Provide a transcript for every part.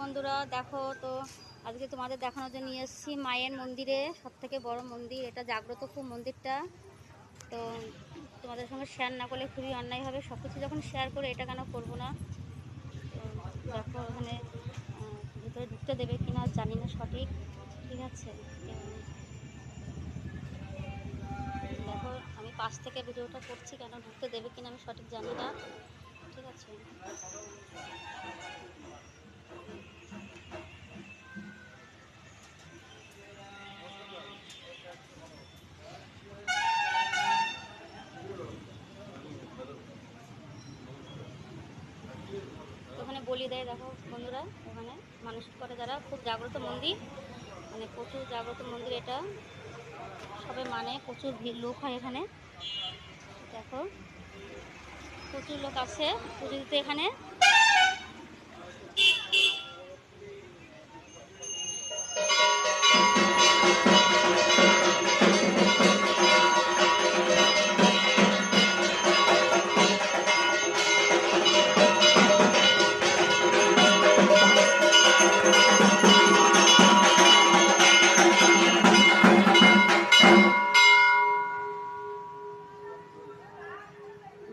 বন্ধুরা দেখো তো আজকে তোমাদের দেখানোর জন্য নিয়ে এসেছি মায়ের মন্দিরে। সবথেকে বড় মন্দির এটা, জাগ্রত খুব মন্দিরটা। তো তোমাদের সঙ্গে শেয়ার না করলে খুবই অন্যায় হবে। সব কিছু যখন শেয়ার করে এটা কেন করবো না। তো দেখো ওখানে ভিতরে ঢুকতে দেবে কিনা জানি না সঠিক, ঠিক আছে। দেখো আমি পাশ থেকে ভিডিওটা করছি, কেন ঢুকতে দেবে কিনা আমি সঠিক জানি না, ঠিক আছে। ওখানে বলি দেয় দেখো বন্ধুরা, ওখানে মানুষ করে যারা, খুব জাগ্রত মন্দির, মানে প্রচুর জাগ্রত মন্দির এটা। সবাই মানে প্রচুর ভিড় লোক হয় এখানে। দেখো প্রচুর লোক আসে পুজো দিতে এখানে।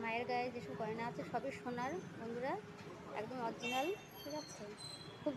মায়ের গায়ে যেসব গয়না আছে সবই সোনার বন্ধুরা, একদম অরিজিনাল, ঠিক আছে।